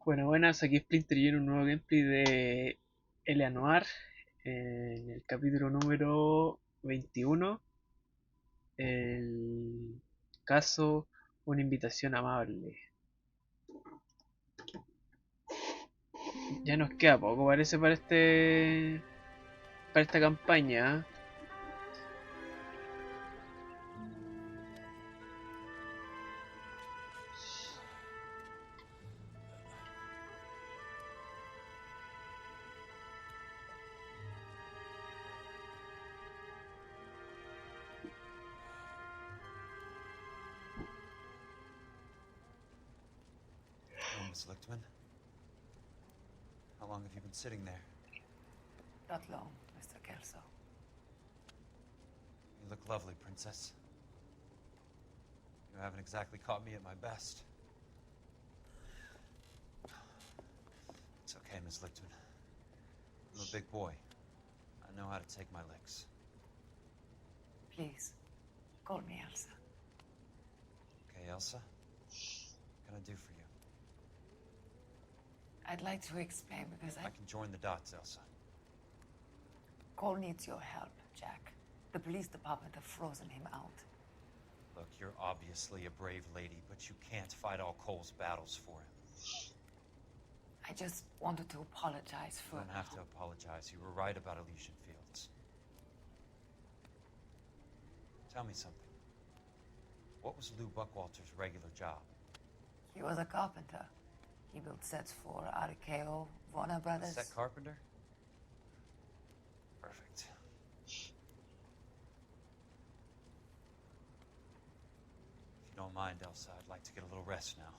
Bueno, buenas, aquí SplinterG en un nuevo gameplay de NOIRE en el capítulo número 21, el caso Una invitación amable. Ya nos queda poco, parece, para esta campaña. ¿Eh? Hello, Miss Lichtman. How long have you been sitting there? Not long, Mr. Kelso. You look lovely, Princess. You haven't exactly caught me at my best. It's okay, Miss Lichtman. I'm a big boy. I know how to take my licks. Please, call me Elsa. Okay, Elsa? What can I do for you? I'd like to explain because I can join the dots, Elsa. Cole needs your help, Jack. The police department have frozen him out. Look, you're obviously a brave lady, but you can't fight all Cole's battles for him. I just wanted to apologize for... You don't have to apologize. You were right about Elysian Fields. Tell me something. What was Lou Buckwalter's regular job? He was a carpenter. He built sets for RKO, Warner Brothers. Set carpenter? Perfect. If you don't mind, Elsa, I'd like to get a little rest now.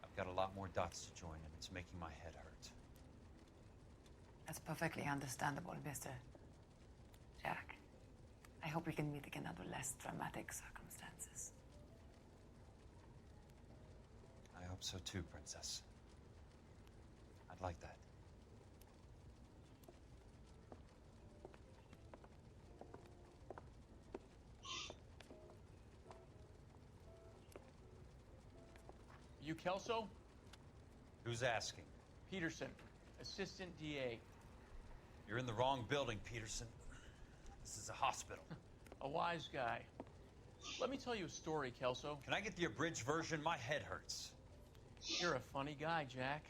I've got a lot more dots to join, and it's making my head hurt. That's perfectly understandable, Mr. Jack. I hope we can meet again under less dramatic circumstances. I hope so too, Princess. I'd like that. You Kelso? Who's asking? Peterson, Assistant DA. You're in the wrong building, Peterson. This is a hospital. A wise guy. Let me tell you a story, Kelso. Can I get the abridged version? My head hurts. You're a funny guy, Jack.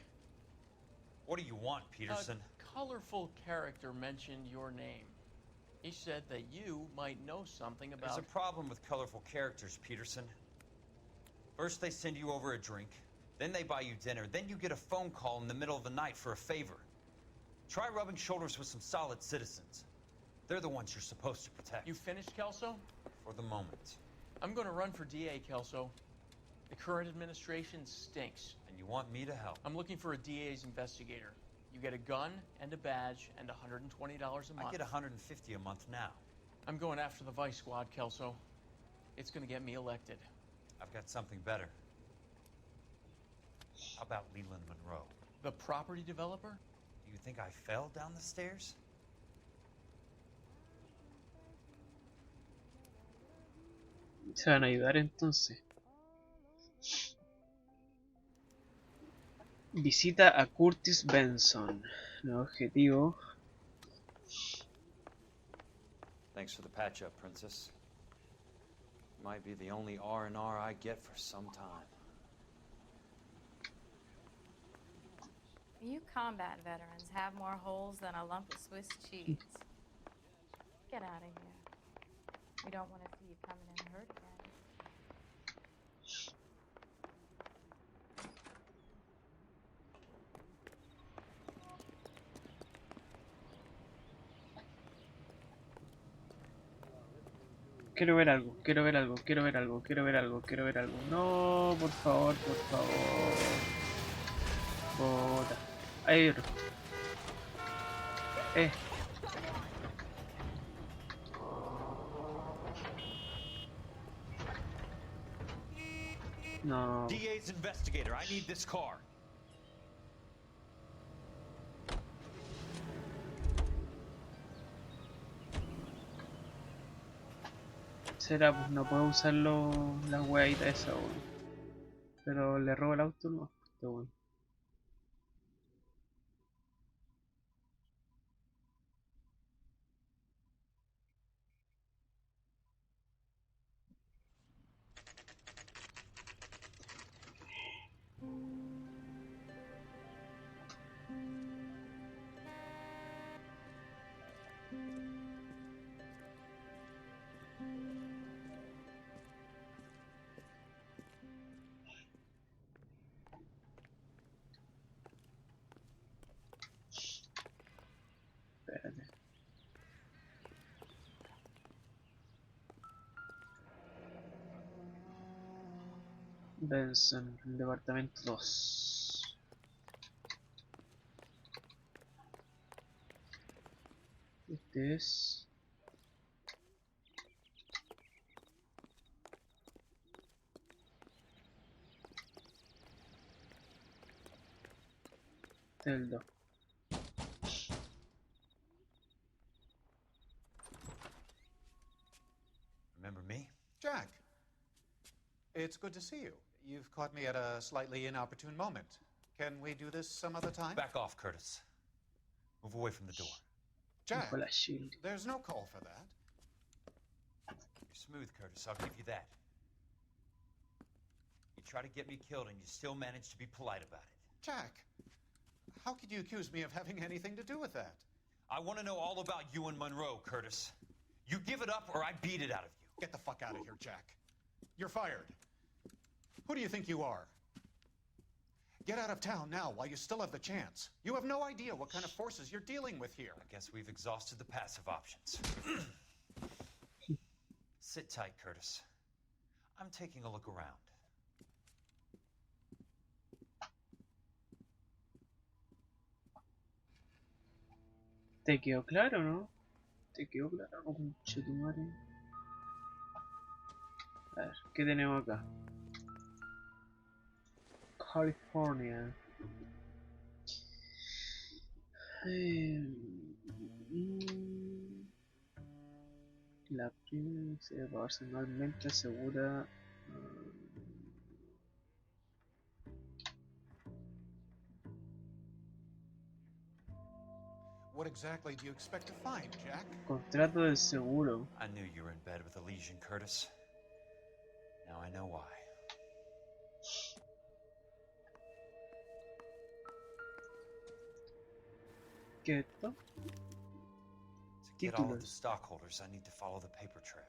What do you want, Peterson? A colorful character mentioned your name. He said that you might know something about... There's a problem with colorful characters, Peterson. First they send you over a drink, then they buy you dinner, then you get a phone call in the middle of the night for a favor. Try rubbing shoulders with some solid citizens. They're the ones you're supposed to protect. You finished, Kelso? For the moment. I'm going to run for DA, Kelso. The current administration stinks. And you want me to help? I'm looking for a DA's investigator. You get a gun and a badge and $120 a month. I get $150 a month now. I'm going after the Vice Squad, Kelso. It's going to get me elected. I've got something better. How about Leland Monroe? The property developer? Do you think I fell down the stairs? Se van a ayudar entonces. Visita a Curtis Benson. Nuevo objetivo. Thanks for the patch-up, Princess. Might be the only R&R I get for some time. You combat veterans have more holes than a lump of Swiss cheese. Get out of here. We don't want to see you coming in hurt again. Quiero ver algo, quiero ver algo, quiero ver algo, quiero ver algo, quiero ver algo. No, por favor, por favor. Bota. Ahí hay otro. No. DA's investigator, I need this car. Será, pues no puedo usarlo las huevitas esas, weón. Pero le robo el auto, no. Pero bueno. Benson, el departamento 2. Este es... Este es el 2. Remember me? Jack, it's good to see you. You've caught me at a slightly inopportune moment. Can we do this some other time? Back off, Curtis. Move away from the door. Jack, Con la shield. there's no call for that. You're smooth, Curtis. I'll give you that. You try to get me killed and you still manage to be polite about it. Jack, how could you accuse me of having anything to do with that? I want to know all about you and Monroe, Curtis. You give it up or I beat it out of you. Get the fuck out of here, Jack. You're fired. Who do you think you are? Get out of town now while you still have the chance. You have no idea what kind of forces you're dealing with here. I guess we've exhausted the passive options. Sit tight, Curtis. I'm taking a look around. ¿Te quedó claro, no? ¿Te quedó claro? Conchetumare. A ver, ¿qué tenemos acá? California. La prima se debe pagarse anualmente asegura. What exactly do you expect to find, Jack? Contrato del seguro. I knew you were in bed with a lesion, Curtis. Now I know why. ¿Qué es esto? To get all of the Títulos. stockholders, I need to follow the paper trail.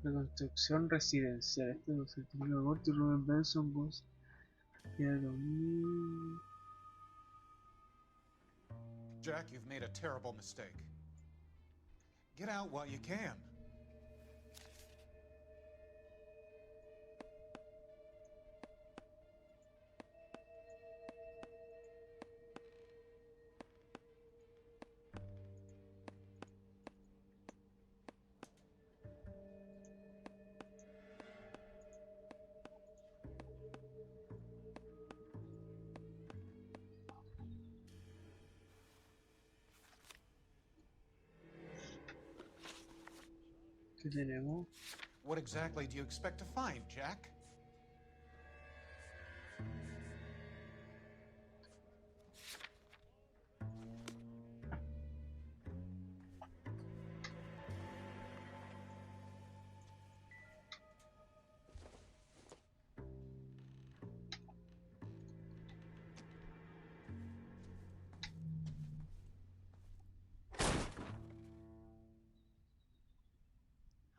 Reconstrucción residencial. Este es el certificado de muerte. Ruben Benson, Bus. Jack, you've made a terrible mistake. Get out while you can. ¿Qué tenemos? What exactly do you expect to find, Jack?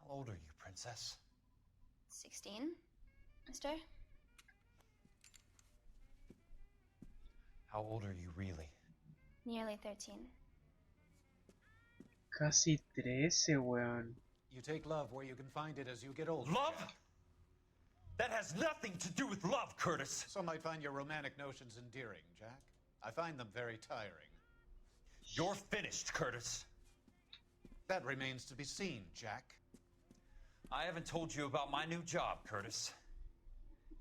How old are you, Princess? 16, mister? How old are you really? Nearly 13. Casi 13, weón. You take love where you can find it as you get older. Love? Jack. That has nothing to do with love, Curtis. Some might find your romantic notions endearing, Jack. I find them very tiring. You're finished, Curtis. That remains to be seen, Jack. I haven't told you about my new job, Curtis.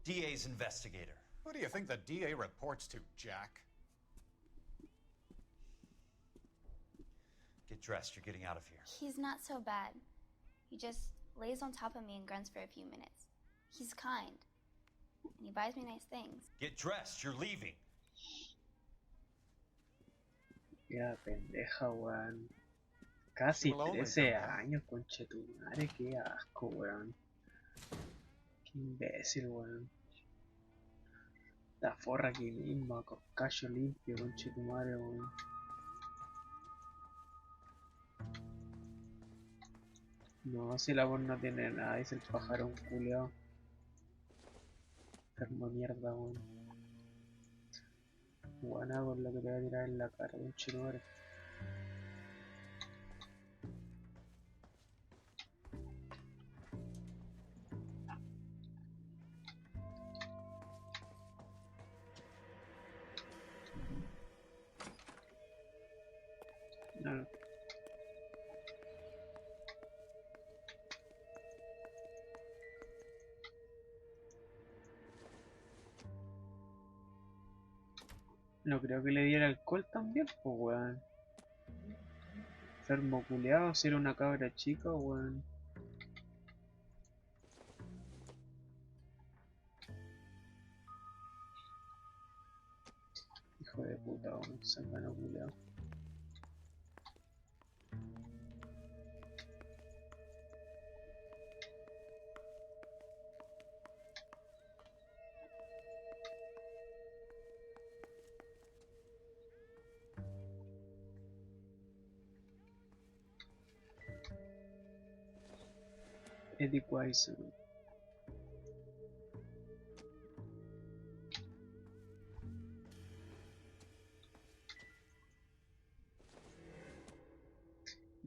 DA's investigator. Who do you think the DA reports to, Jack? Get dressed, you're getting out of here. He's not so bad. He just lays on top of me and grunts for a few minutes. He's kind. And he buys me nice things. Get dressed, you're leaving. Ya, pendeja, weón. Casi She will only 13 come back. años, conchetumare. Qué asco, weón. Qué imbécil, weón. La forra aquí mismo, con callo limpio, conchetumare, weón. No, si la voz no tiene nada, dice el pájaro un culiao. Enfermo mierda, weón. Buena con lo que te voy a tirar en la cara, conchetumare. No creo que le diera alcohol también, pues weón. Enfermo culeado, si era una cabra chica, weón. Hijo de puta, weón. Sangano culeado. Eddie Quaison.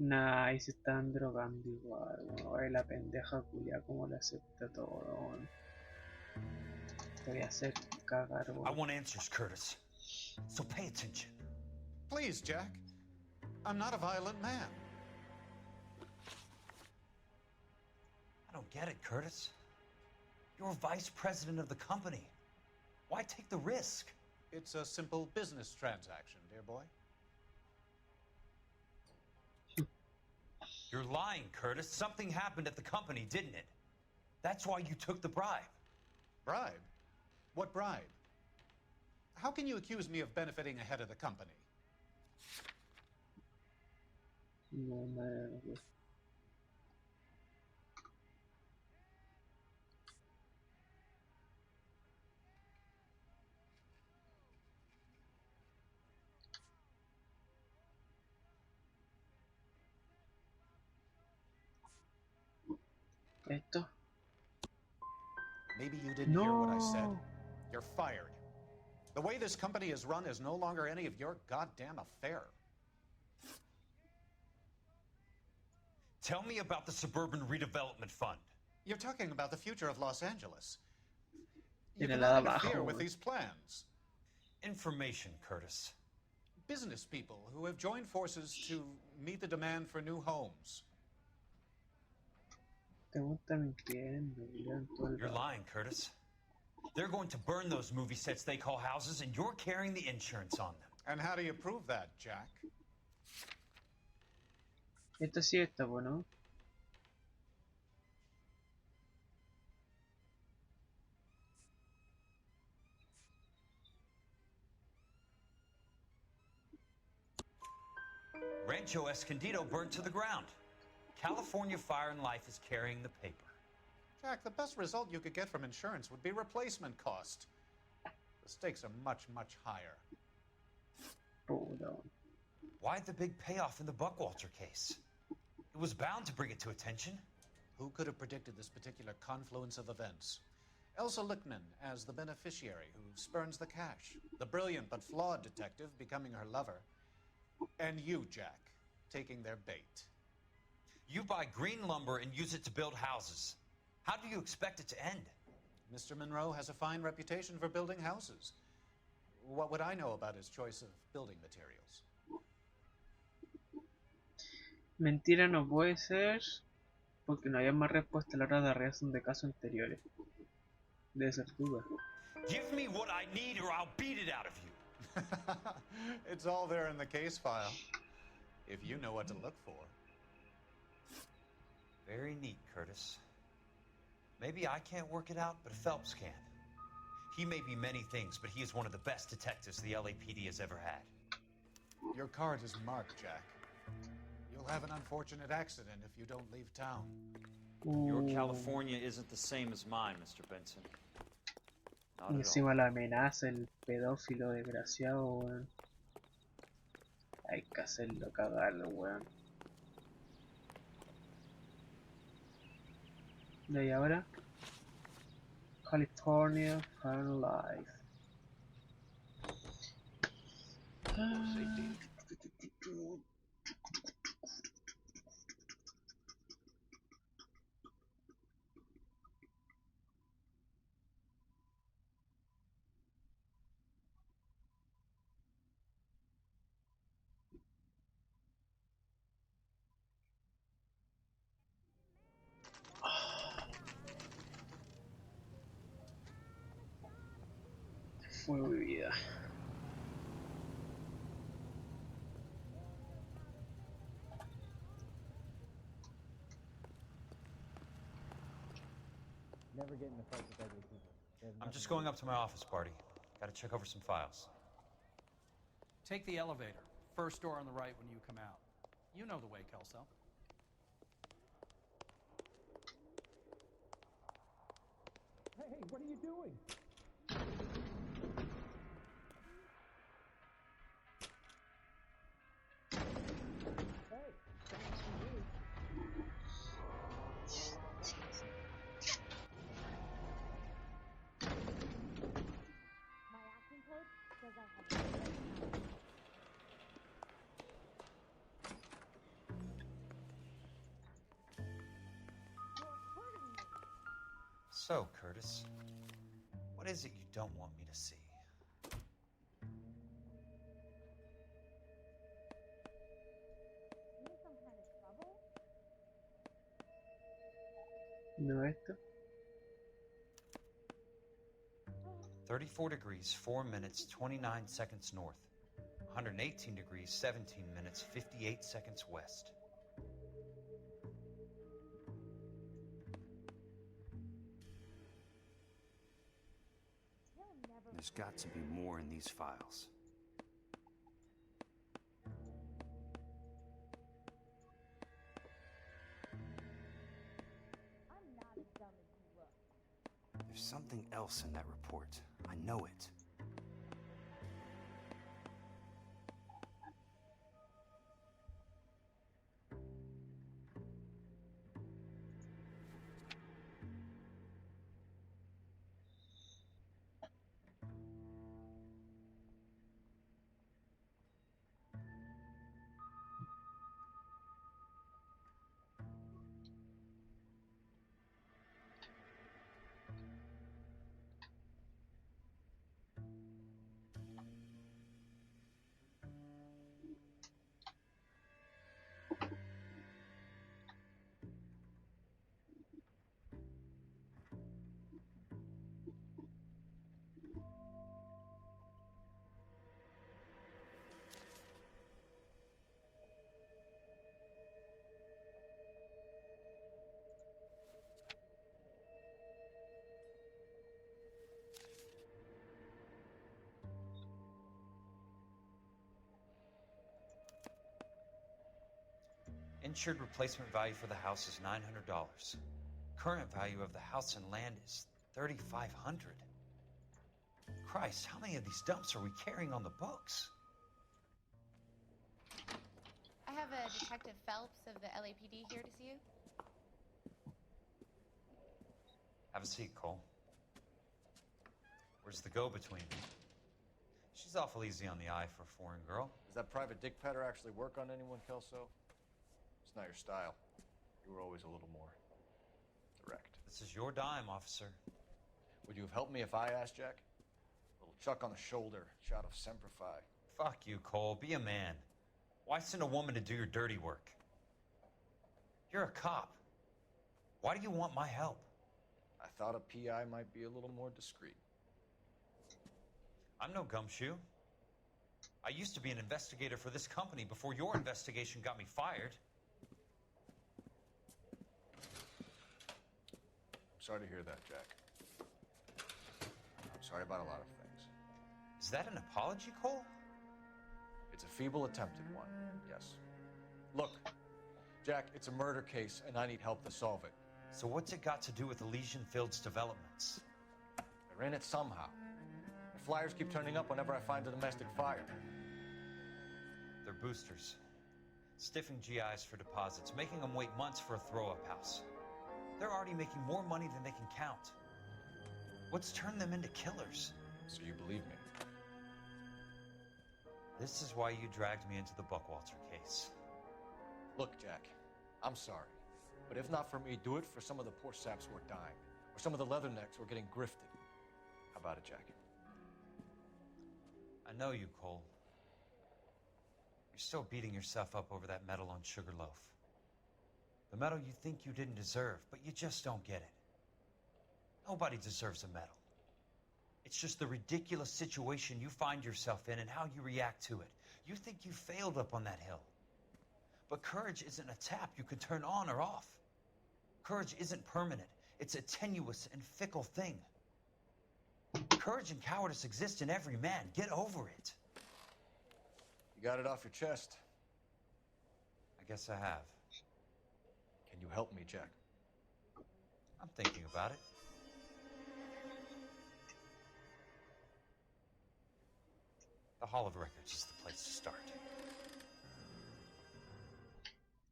Nah, ahí se están drogando igual, weón. Ay, la pendeja culia, como le acepta todo, weón. Te voy a hacer cagar, I weón. want answers, Curtis. So pay attention. Please, Jack. I'm not a violent man. I don't get it, Curtis. You're vice president of the company. Why take the risk? It's a simple business transaction, dear boy. You're lying, Curtis. Something happened at the company, didn't it? That's why you took the bribe. Bribe? What bribe? How can you accuse me of benefiting ahead of the company? No me... Esto. Maybe you didn't hear what I said. No. You're fired. The way this company is run is no longer any of your goddamn affair. Tell me about the Suburban Redevelopment Fund. You're talking about the future of Los Angeles. You Tiene cannot la de interfere abajo, with weón. these plans. Information, Curtis. Business people who have joined forces to meet the demand for new homes. Te gusta mintiendo, weón, todo el You're rato. lying, Curtis. They're going to burn those movie sets they call houses, and you're carrying the insurance on them. And how do you prove that, Jack? Esta sí está, po, ¿no? Rancho Escondido burned to the ground. California Fire and Life is carrying the paper. Jack, the best result you could get from insurance would be replacement cost. The stakes are much, much higher. Puta. Why the big payoff in the Buckwalter case? It was bound to bring it to attention. Who could have predicted this particular confluence of events? Elsa Lichtman as the beneficiary who spurns the cash. The brilliant but flawed detective becoming her lover. And you, Jack, taking their bait. You buy green lumber and use it to build houses. How do you expect it to end? Mr. Monroe has a fine reputation for building houses. What would I know about his choice of building materials? Mentira no puede ser porque no había más respuesta a la hora de reacción de casos anteriores. Debe ser duda. Give me what I need or I'll beat it out of you. It's all there in the case file, if you know what to look for. Very neat, Curtis. Maybe I can't work it out, but Phelps can. He may be many things, but he is one of the best detectives the LAPD has ever had. Your card is marked, Jack. You'll have an unfortunate accident if you don't leave town. Your California isn't the same as mine, Mr. Benson. Not Y at all. encima la amenaza, el pedófilo desgraciado, weón. Hay que hacerlo cagarlo, weón. De ahí ahora, California Fire Life. Fue mi vida. Never get in a fight with ugly people. I'm just going up to my office, Party. Gotta check over some files. Take the elevator. First door on the right when you come out. You know the way, Kelso. Hey, what are you doing? Hey, thanks for you. My acting coach says I have great talent. You're hurting me. So, Curtis, what is it you don't want me to see? You in some kind of trouble? No, esto. 34 degrees, 4 minutes, 29 seconds north. 118 degrees, 17 minutes, 58 seconds west. He'll never. There's got to be more in these files. I'm not as dumb as you look. There's something else in that report. I know it. Insured replacement value for the house is $900. Current value of the house and land is $3,500. Christ, how many of these dumps are we carrying on the books? I have a Detective Phelps of the LAPD here to see you. Have a seat, Cole. Where's the go-between? She's awful easy on the eye for a foreign girl. Does that private dick petter actually work on anyone, Kelso? It's not your style. You were always a little more direct. This is your dime, officer. Would you have helped me if I asked, Jack? A little chuck on the shoulder, shot of Semper Fi. Fuck you, Cole. Be a man. Why send a woman to do your dirty work? You're a cop. Why do you want my help? I thought a PI might be a little more discreet. I'm no gumshoe. I used to be an investigator for this company before your investigation got me fired. Sorry to hear that, Jack. I'm sorry about a lot of things. Is that an apology, Cole? It's a feeble attempted one, yes. Look, Jack, it's a murder case, and I need help to solve it. So what's it got to do with Elysian Fields developments? They're in it somehow. The flyers keep turning up whenever I find a domestic fire. They're boosters. Stiffing GIs for deposits, making them wait months for a throw-up house. They're already making more money than they can count. What's turned them into killers? So you believe me? This is why you dragged me into the Buckwalter case. Look, Jack, I'm sorry. But if not for me, do it for some of the poor saps who are dying. Or some of the leathernecks who are getting grifted. How about it, Jack? I know you, Cole. You're still beating yourself up over that medal on Sugarloaf. The medal you think you didn't deserve, but you just don't get it. Nobody deserves a medal. It's just the ridiculous situation you find yourself in and how you react to it. You think you failed up on that hill. But courage isn't a tap you can turn on or off. Courage isn't permanent. It's a tenuous and fickle thing. Courage and cowardice exist in every man. Get over it. You got it off your chest. I guess I have. Can you help me, Jack? I'm thinking about it. The Hall of Records is the place to start.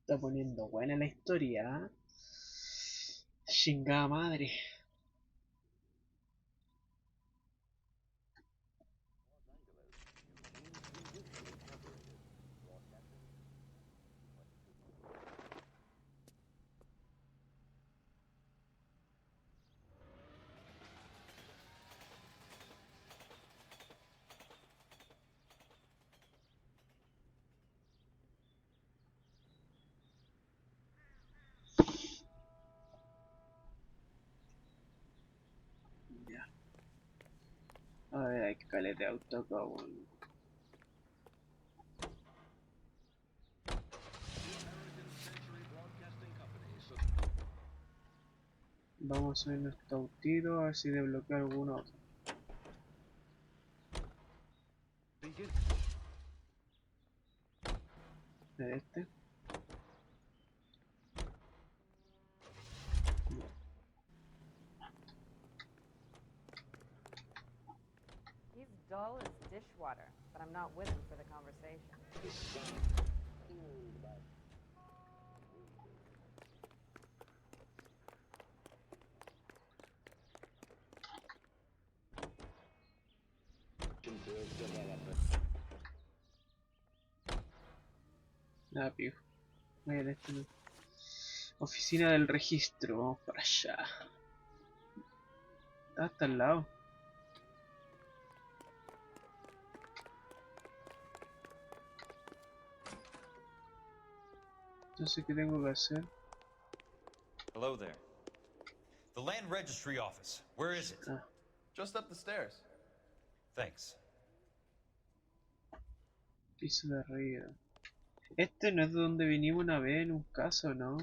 Está poniendo buena la historia, ¿eh? Chingada madre. A ver, hay que caler de auto acá, weón. Vamos a subir nuestro autito a ver si desbloquea alguno otro. ¿De este? He's dull as dishwater, but I'm not with him for the conversation. Nada, pijo. Miren, este no. Oficina del registro, vamos para allá. Está hasta al lado. No sé qué tengo que hacer. Hello there. The Land Registry Office. Where is it? Ah, Just up the stairs. Thanks. piso de arriba. Este no es de donde vinimos una vez en un caso, ¿no?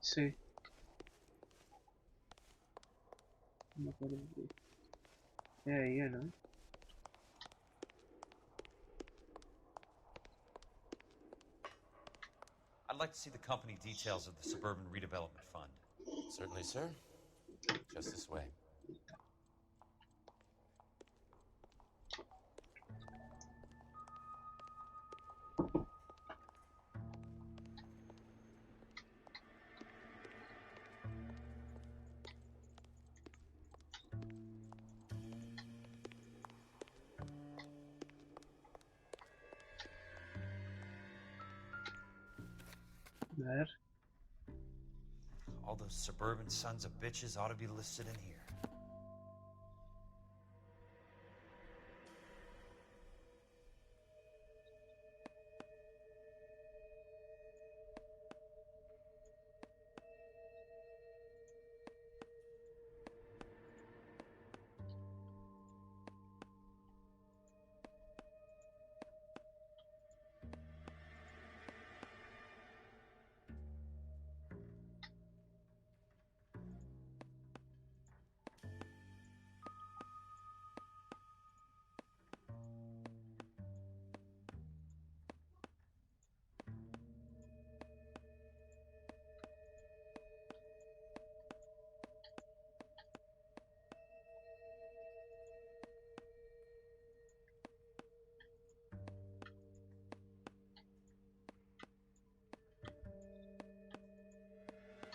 Sí. No me acuerdo. Es ahí, ¿no? I'd like to see the company details of the Suburban Redevelopment Fund. Certainly, sir. Just this way. A ver. All those suburban sons of bitches ought to be listed in here.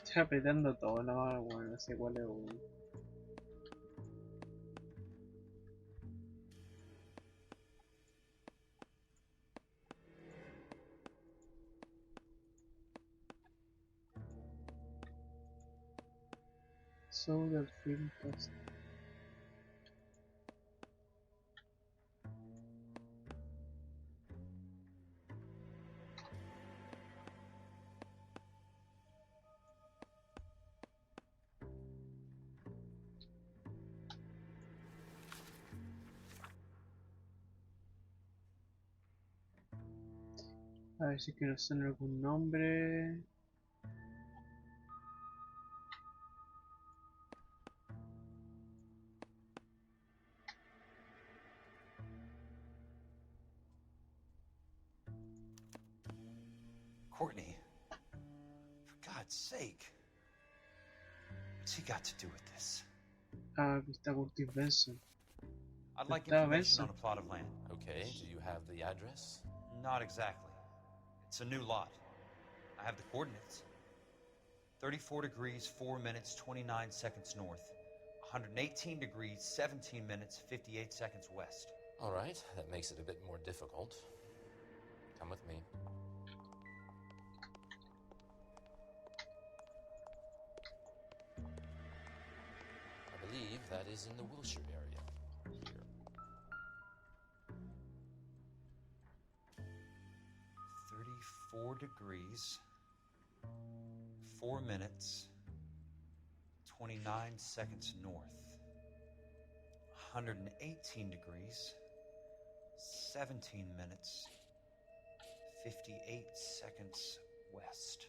Estoy apretando todo, no, bueno, no sé cuál es uno. So del film cast. A ver si es que nos suena algún nombre. God's sake. What's he got to do with this? Ah, aquí está Curtis Benson. I'd like Está information Benson. on a plot of land. Okay, do you have the address? Not exactly. It's a new lot. I have the coordinates. 34 degrees, 4 minutes, 29 seconds north. 118 degrees, 17 minutes, 58 seconds west. All right, that makes it a bit more difficult. Come with me. I believe that is in the Wilshire area. Here. 34 degrees, 4 minutes, 29 seconds north. 118 degrees, 17 minutes, 58 seconds west.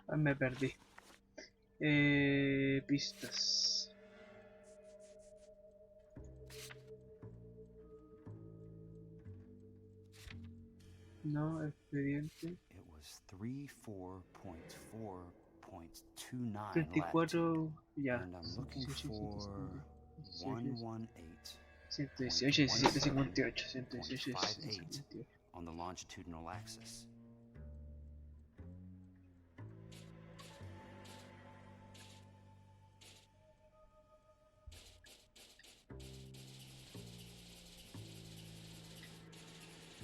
Ah, me perdí. Pistas. No, expediente. It was 34.4.29 34, latitude. ya. And I'm looking for 118. 118, 17, 58, 118, 17, 58. On the longitudinal axis.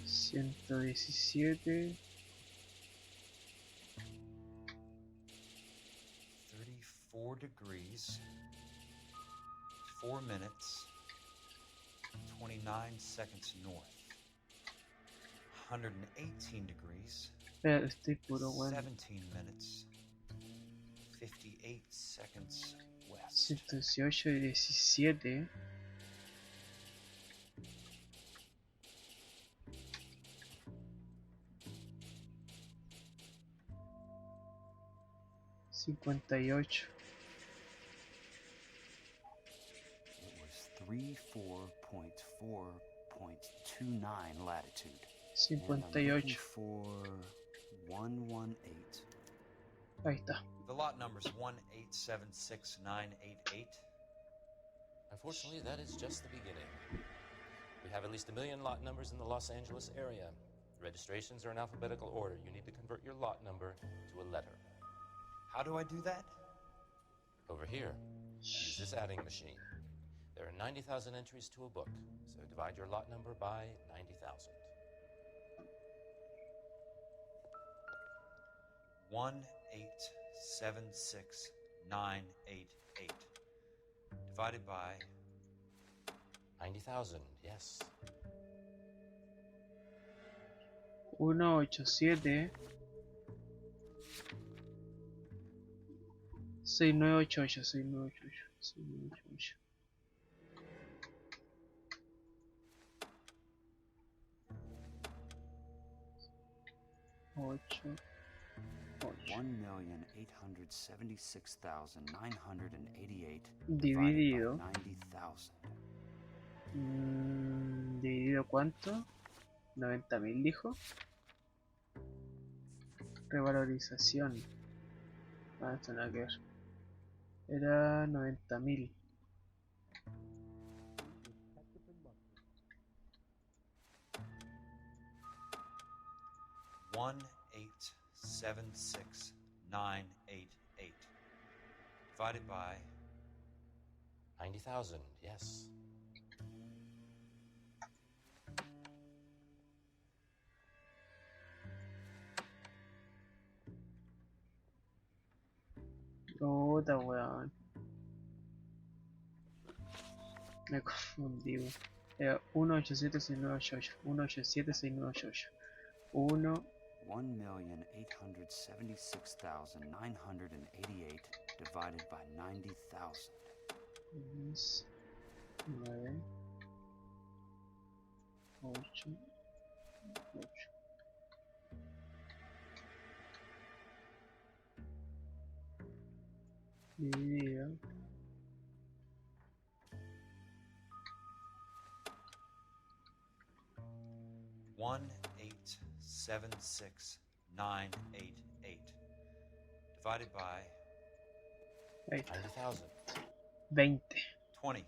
Ciento 17. 34 degrees, 4 minutes, 29 seconds north. 118 degrees, Espera, estoy puro bueno. 17 minutes, 58 seconds west. 118 y 17. It was 34.4.29 latitude. And I'm looking 58. for 118. Ahí está. The lot number's 1876988. Unfortunately, that is just the beginning. We have at least 1 million lot numbers in the Los Angeles area. Registrations are in alphabetical order. You need to convert your lot number to a letter. How do I do that? Over here, use this adding machine. There are 90,000 entries to a book, so divide your lot number by 90,000. 1876988 divided by 90,000, yes. 187 6988 6988 8 1,876,988 dividido. divided by 90,000. ¿Dividido cuánto? 90.000 dijo. Revalorización. Ah, esto nada que ver. Era 90.000. One 876,988 divided by 90,000, yes. Puta weón. Me confundí. Era 1876988. 1876988. 1,876,988 divided by 90,000. 9 8 8 dividido 1876988 988. Divided by 90,000. 20. 20.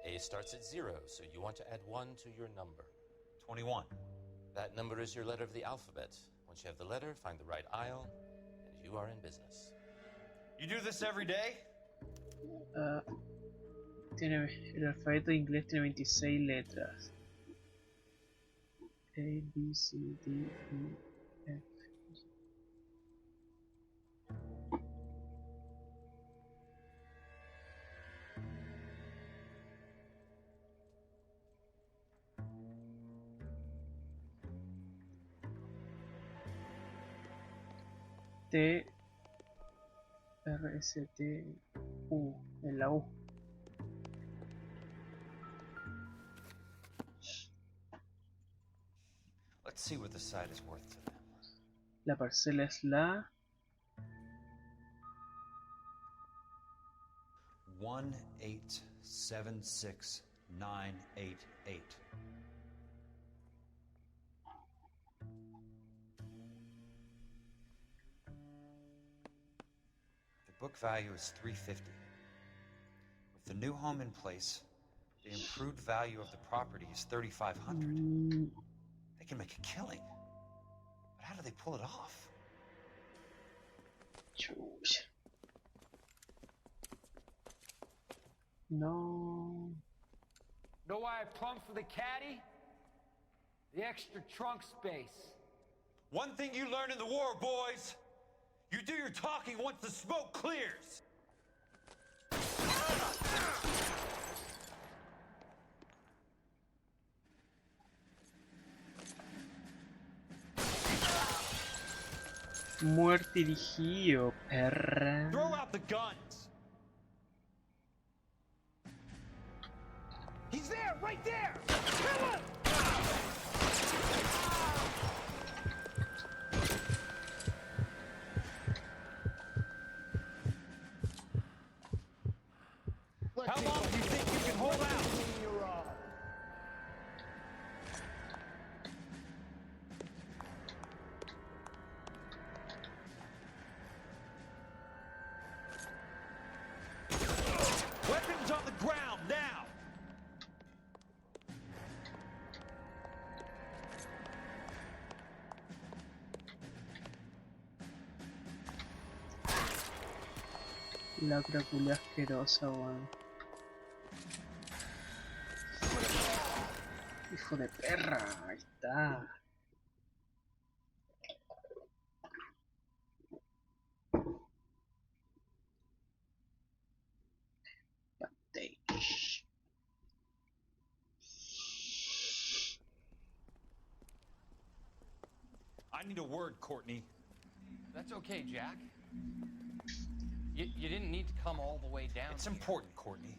A starts at 0, so you want to add 1 to your number. 21. That number is your letter of the alphabet. Once you have the letter, find the right aisle, and you are in business. You do this every day? El alfabeto inglés tiene 26 letras. A, B, C, D, E, F. T, R, S, T, U, en la U. Let's see what the site is worth to them. La parcela es la 1876988. The book value is $350. With the new home in place, the improved value of the property is $3,500. They can make a killing. But how do they pull it off? Choose. No. Know why I plumbed for the caddy? The extra trunk space. One thing you learn in the war, boys. You do your talking once the smoke clears. Muerte dirigido, perra. Throw out the guns. He's there, right there. Kill him. How long do you think you can hold out? Weapons on the ground now! La culia asquerosa, weón. Hijo de perra, ahí está. Parte. I need a word, Courtney. That's okay, Jack. You didn't need to come all the way down. It's here. important, Courtney.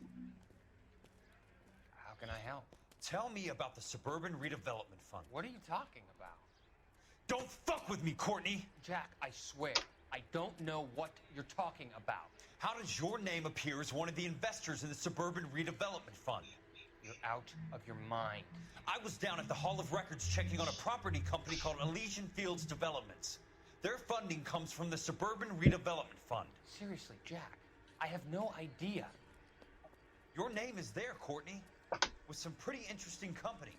How can I help? Tell me about the Suburban Redevelopment Fund. What are you talking about? Don't fuck with me, Courtney! Jack, I swear, I don't know what you're talking about. How does your name appear as one of the investors in the Suburban Redevelopment Fund? You're out of your mind. I was down at the Hall of Records checking on a property company called Elysian Fields Developments. Their funding comes from the Suburban Redevelopment Fund. Seriously, Jack, I have no idea. Your name is there, Courtney, with some pretty interesting company.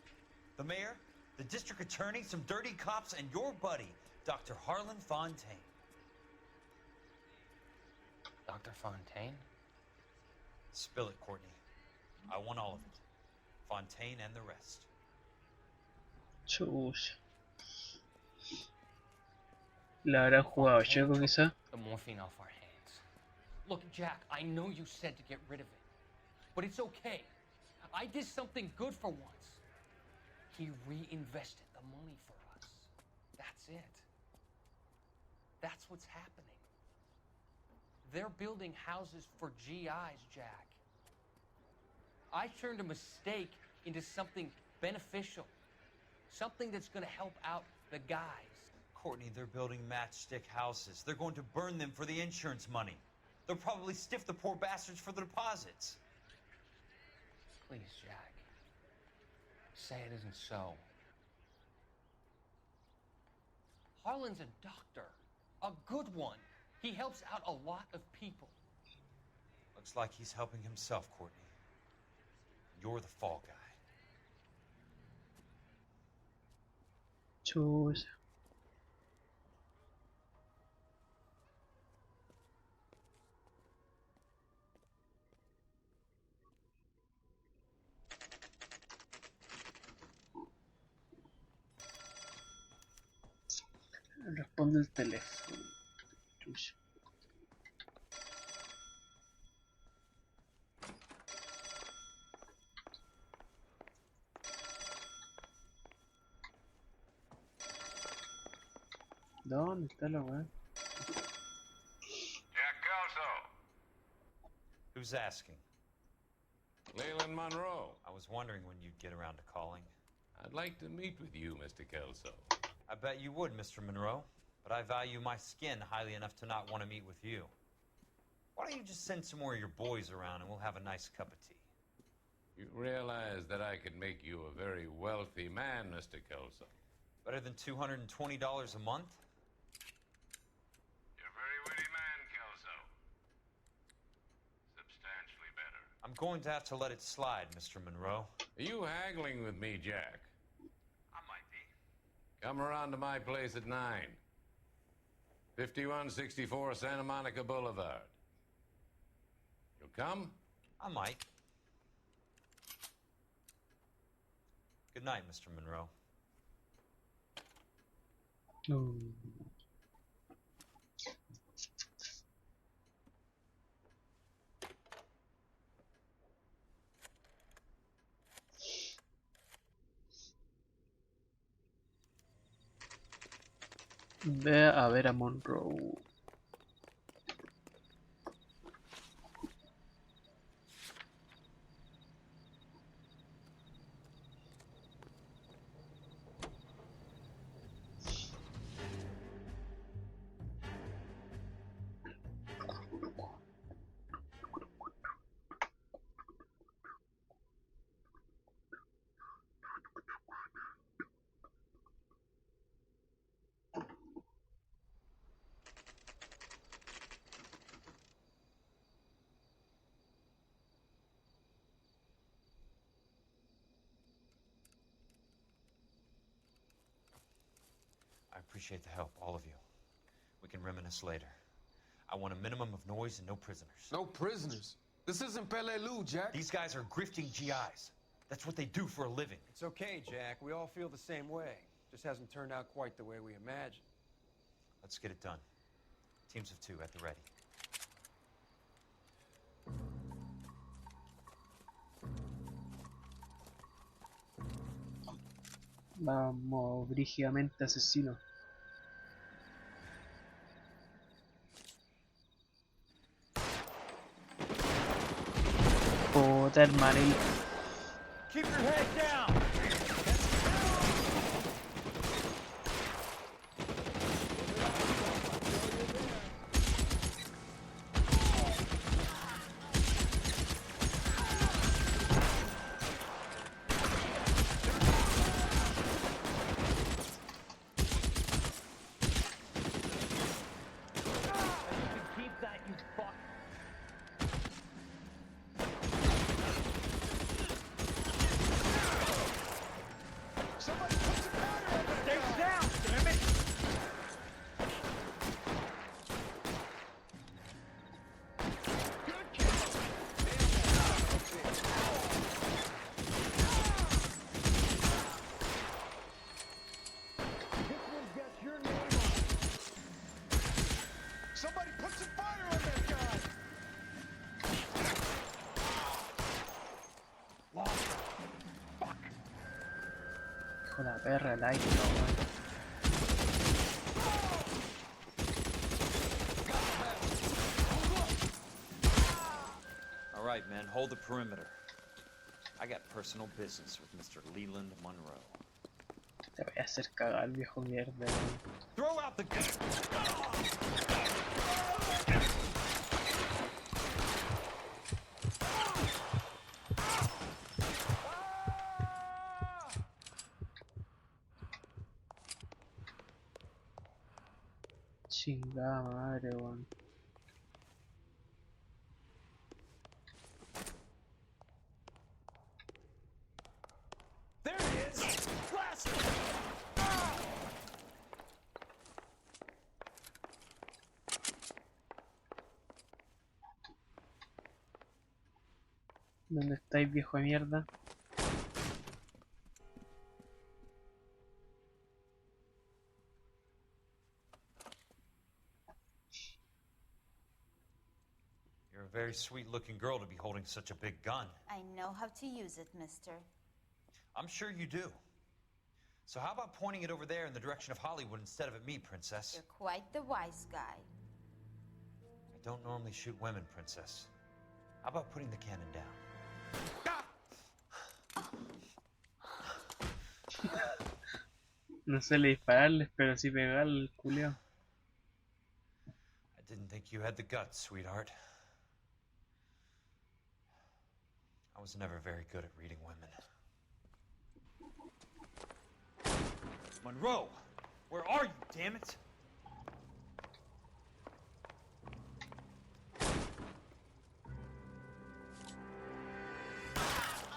The mayor, the district attorney, some dirty cops, and your buddy, Dr. Harlan Fontaine. Dr. Fontaine? Spill it, Courtney. I want all of it. Fontaine and the rest. Chus. La habrán jugado yo con esa. The morphine off our hands. Look, Jack, I know you said to get rid of it, but it's okay. I did something good for once. He reinvested the money for us. That's it. That's what's happening. They're building houses for GIs, Jack. I turned a mistake into something beneficial. Something that's going to help out the guys. Courtney, they're building matchstick houses. They're going to burn them for the insurance money. They'll probably stiff the poor bastards for the deposits. Please, Jack. Say it isn't so. Harlan's a doctor. A good one. He helps out a lot of people. Looks like he's helping himself, Courtney. You're the fall guy. Chus. Responde el teléfono. Chus. ¿Dónde está la weá? Jack Kelso. Who's asking? Leland Monroe. I was wondering when you'd get around to calling. I'd like to meet with you, Mr. Kelso. I bet you would, Mr. Monroe. But I value my skin highly enough to not want to meet with you. Why don't you just send some more of your boys around and we'll have a nice cup of tea? You realize that I could make you a very wealthy man, Mr. Kelso. Better than $220 a month? You're a very witty man, Kelso. Substantially better. I'm going to have to let it slide, Mr. Monroe. Are you haggling with me, Jack? I might be. Come around to my place at 9. 5164 Santa Monica Boulevard. You'll come? I might. Good night, Mr. Monroe. Ve a ver a Monroe. I appreciate the help, all of you. We can reminisce later. I want a minimum of noise and no prisoners. No prisoners? This isn't Peleliu, Jack. These guys are grifting GIs. That's what they do for a living. It's okay, Jack. We all feel the same way. Just hasn't turned out quite the way we imagined. Let's get it done. Teams of 2 at the ready. Vamos, brígidamente asesino. Puta, hermanito. Keep your head down. Hijo de la perra, el aire, no, weón. All right, men, hold the perimeter. I got personal business with Mr. Leland Monroe. Te voy a hacer cagar, viejo mierda. Throw out the gun! Chingada madre, weón. There it is! Blast it! ¿Dónde estáis, viejo de mierda? You're a very sweet-looking girl to be holding such a big gun. I know how to use it, mister. I'm sure you do. So how about pointing it over there in the direction of Hollywood instead of at me, Princess? You're quite the wise guy. I don't normally shoot women, Princess. How about putting the cannon down? No suele dispararles, pero sí pegarle el culeo. I didn't think you had the guts, sweetheart. I was never very good at reading women. Monroe! Where are you, damn it?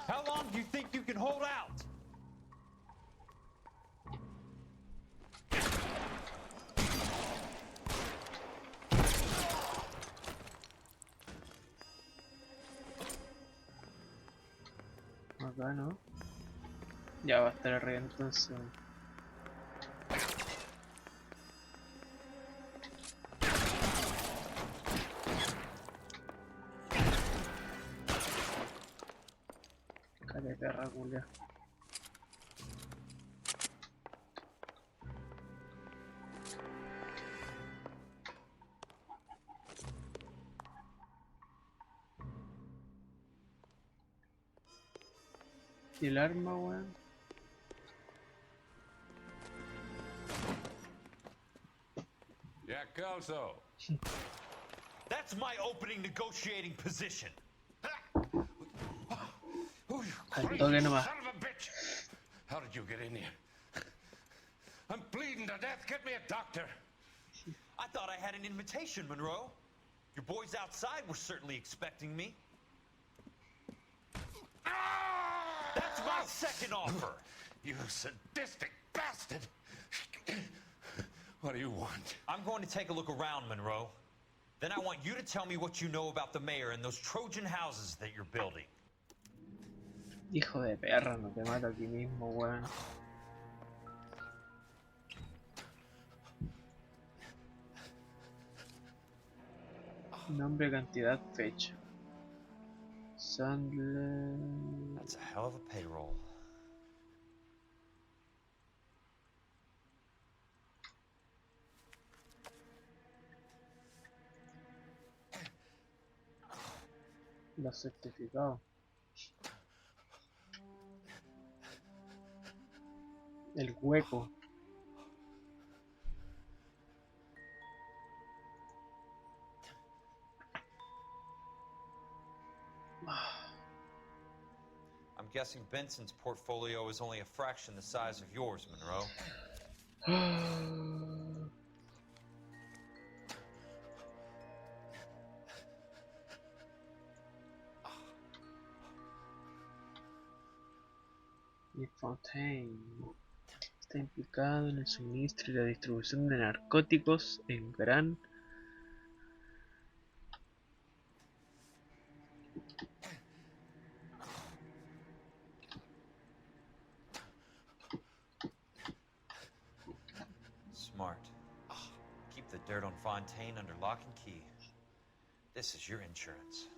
How long do you think you can hold out? Acá no. Ya va a estar arriba entonces. Cara de perra culia. ¿Y el arma, weón? Jack Kelso. That's my opening negotiating position. Al toque nomás. Son of a bitch! How did you get in here? I'm bleeding to death. Get me a doctor. I thought I had an invitation, Monroe. Your boys outside were certainly expecting me. That's my second offer. You sadistic bastard! What do you want? I'm going to take a look around, Monroe. Then I want you to tell me what you know about the mayor and those Trojan houses that you're building. Hijo de perra, no te mato aquí mismo, weón. Nombre, cantidad, fecha. Sandler. That's a hell of a payroll. Los certificados. El hueco. I'm guessing Benson's portfolio is only a fraction the size of yours, Monroe. Y Fontaine está implicado en el suministro y la distribución de narcóticos en gran Smart. Keep the dirt on Fontaine under lock and key. This is your insurance.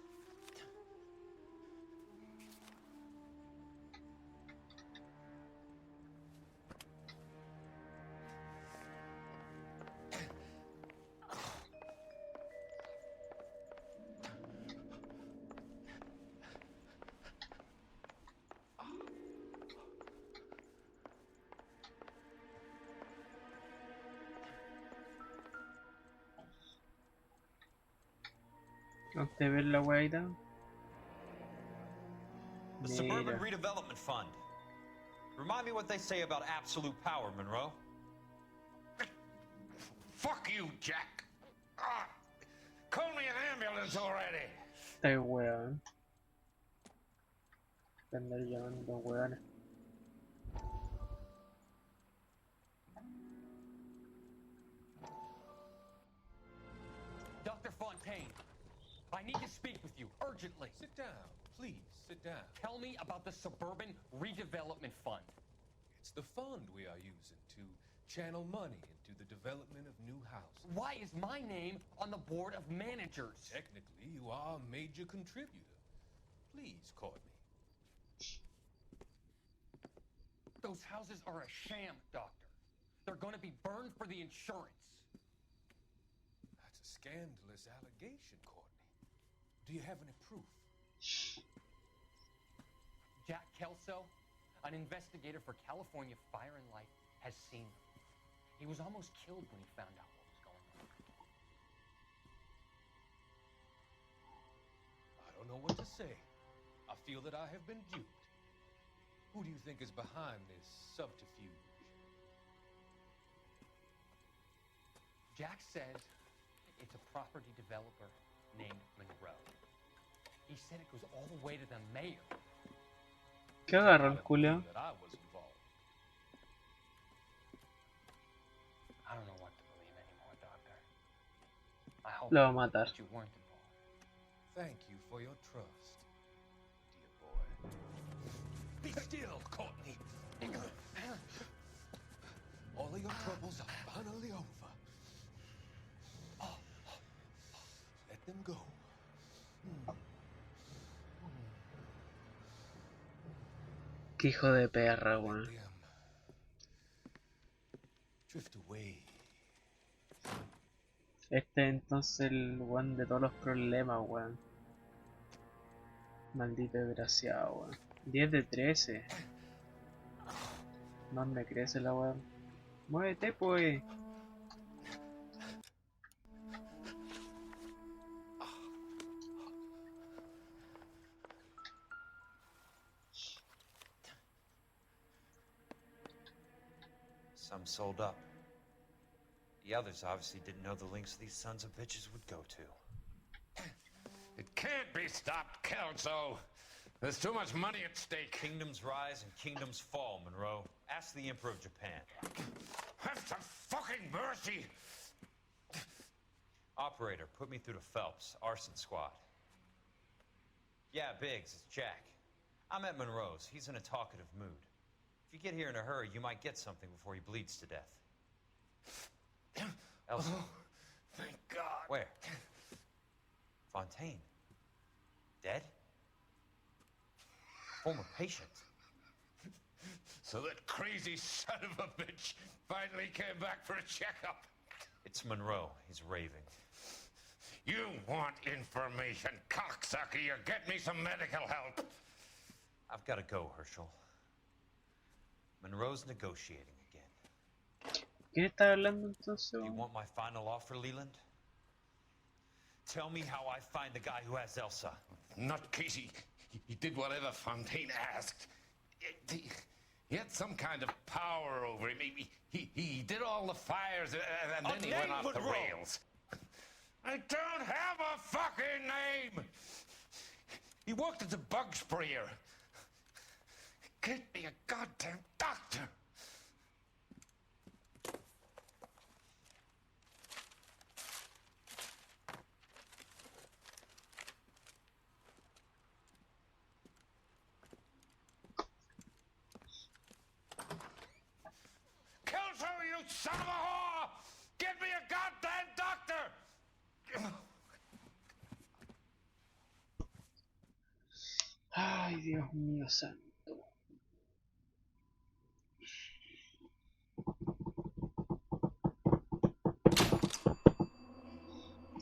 Antes de ver la weá. The Suburban Redevelopment Fund. Remind me what they say about absolute power, Monroe. Fuck you, Jack. Ah, call me an ambulance already. Este weón. Andar llamando weones. Dr. Fontaine, I need to speak with you urgently. Sit down. Please, sit down. Tell me about the Suburban Redevelopment Fund. It's the fund we are using to channel money into the development of new housing. Why is my name on the board of managers? Technically, you are a major contributor. Please, Courtney. Those houses are a sham, Doctor. They're going to be burned for the insurance. That's a scandalous allegation, Courtney. Do you have any proof? Jack Kelso, an investigator for California Fire and Life, has seen them. He was almost killed when he found out what was going on. I don't know what to say. I feel that I have been duped. Who do you think is behind this subterfuge? Jack says it's a property developer named Monroe. He said it goes all the way to the mayor. ¿Qué agarró el culo? That I was involved. I don't know what to believe anymore, Doctor. I hope Lo va a matar. that you weren't involved. Thank you for your trust, dear boy. Be still, Courtney. All of your troubles are finally over. Let them go. Qué hijo de perra, weón. Drift away. Este es entonces el weón de todos los problemas, weón. Maldito desgraciado, weón. 10 de 13. Más me crece la weón. Muévete, pues. Some sold up. The others obviously didn't know the links these sons of bitches would go to. It can't be stopped, Kelso. There's too much money at stake. Kingdoms rise and kingdoms fall, Monroe. Ask the Emperor of Japan. Have some fucking mercy! Operator, put me through to Phelps, arson squad. Yeah, Biggs, it's Jack. I'm at Monroe's. He's in a talkative mood. If you get here in a hurry, you might get something before he bleeds to death. Elsa. Oh, thank God. Where? Fontaine. Dead? Former patient. So that crazy son of a bitch finally came back for a checkup. It's Monroe. He's raving. You want information, cocksucker. You get me some medical help. I've got to go, Herschel. Monroe's negotiating again. ¿Quién está hablando entonces? You want my final offer, Leland? Tell me how I find the guy who has Elsa. Not Casey. He did whatever Fontaine asked. He had some kind of power over him. He did all the fires and then he went off the rails. I don't have a fucking name! He worked as a bug sprayer. Get me a goddamn doctor! Kelso, you son of a whore! Get me a goddamn doctor! Ay, Dios mío santo.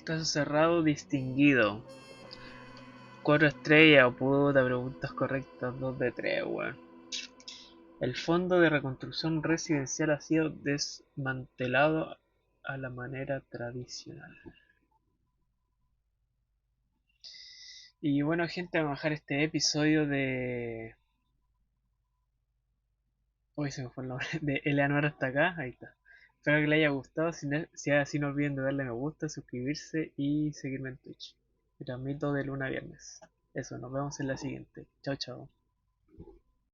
Caso cerrado, distinguido. 4 estrellas, puta, preguntas correctas, 2 de 3, weón. El fondo de reconstrucción residencial ha sido desmantelado a la manera tradicional. Y bueno, gente, vamos a dejar este episodio de... Uy, se me fue el nombre. De Eleanor hasta acá, ahí está. Espero que les haya gustado. Si es así, no olviden de darle me gusta, suscribirse y seguirme en Twitch. Transmito de lunes a viernes. Eso, nos vemos en la siguiente. Chao, chao.